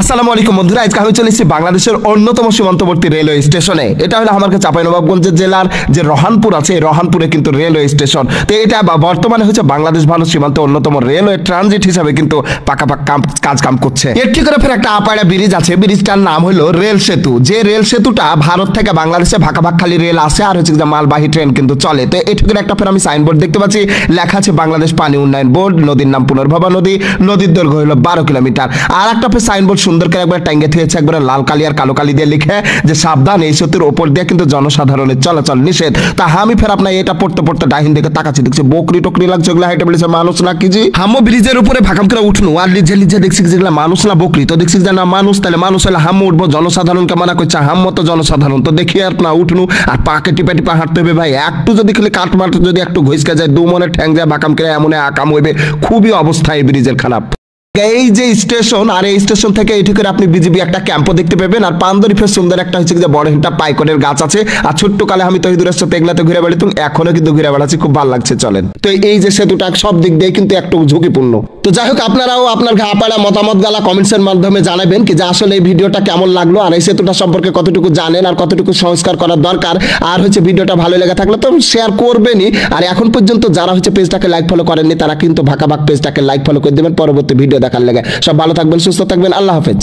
আসসালামু আলাইকুম বন্ধুরা, আজকে আমি চলে এসেছি বাংলাদেশের অন্যতম সীমান্তবর্তী রেলওয়ে স্টেশনে। এটা হলো আমার চাঁপাইনবাবগঞ্জ জেলার যে রহানপুর আছে, এই রহানপুরে কিন্তু রেলওয়ে স্টেশন। তো এটা বর্তমানে হচ্ছে বাংলাদেশ ভারত সীমান্তে অন্যতম রেলওয়ে ট্রানজিট হিসাবে কিন্তু পাকাপাক কাজ করছে। এর ঠিক করে ফের একটা আপাড়া ব্রিজ আছে, ব্রিজটার নাম হলো রেল সেতু। যে রেল সেতুটা ভারত থেকে বাংলাদেশে ভাগাভাগ খালি রেল আসে আর হচ্ছে যে মালবাহী ট্রেন কিন্তু চলে। তো এই ঠিক করে একটা ফের আমি সাইনবোর্ড দেখতে পাচ্ছি, লেখা আছে বাংলাদেশ পানি উন্নয়ন বোর্ড, নদীর নাম পুনর্ভবা নদী, নদীর দৈর্ঘ্য হলো 12 কিলোমিটার। আর একটা ফের সাইনবোর্ড সুন্দর করে একবার টাঙ্গে থিয়েছে, একবার লাল কালি আর কালো কালি দিয়ে লিখে যে সাবধান, এই সেতুর ওপর দিয়ে কিন্তু জনসাধারণের চলাচল নিষেধ। তা আমি ফের আপনার এটা পড়তে পড়তে ডাহিন দিকে তাকাচ্ছি, দেখছি বকরি টকরি লাগছে, ওগুলো হাইটে বলেছে মানুষ না কি জি। হামো ব্রিজের উপরে ভাকাম করে উঠনু আর লিজে দেখছি যেগুলো মানুষ না বকরি। তো দেখছি যে না মানুষ, তাহলে মানুষ হলে হামো উঠবো, জনসাধারণকে মানা করছে হাম্মো তো জনসাধারণ। তো দেখি আর না উঠনু আর পাকে টিপা টিপা হাঁটতে হবে ভাই। একটু যদি খালি কাটমাট যদি একটু ঘুষকা যায়, দু মনে ঠ্যাং যায় বাকাম করে এমন আকাম হইবে। খুবই অবস্থা এই ব্রিজের খারাপ। এই যে স্টেশন, আর এই স্টেশন থেকে এইটু করে আপনি বিজিবি একটা ক্যাম্পও দেখতে পাবেন। আর পান্দরিফের সুন্দর একটা হচ্ছে যে বড় একটা পাইকনের গাছ আছে। আর ছোট্ট কালে আমি তহিদুরের সাথে এগুলাতে ঘুরে বেড়াতাম, এখনো কিন্তু ঘুরে বেড়াচ্ছি, খুব ভালো লাগছে। চলেন, তো এই যে সেতুটা সব দিক দিয়ে কিন্তু একটু ঝুঁকিপূর্ণ। তো যাই হোক, আপনারাও আপনার ঘাপাড়া মতামত গালা কমেন্টসের মাধ্যমে জানাবেন কি যে আসলে এই ভিডিওটা কেমন লাগলো, আর এই সেতুটা সম্পর্কে কতটুকু জানেন, আর কতটুকু সংস্কার করার দরকার। আর হচ্ছে ভিডিওটা ভালো লেগে থাকলে তো শেয়ার করবেনই। আর এখন পর্যন্ত যারা হচ্ছে পেজটাকে লাইক ফলো করেননি, তারা কিন্তু ভাকাভাগ পেজটাকে লাইক ফলো করে দেবেন পরবর্তী ভিডিও দেখার লেগে। সব ভালো থাকবেন, সুস্থ থাকবেন, আল্লাহ হাফেজ।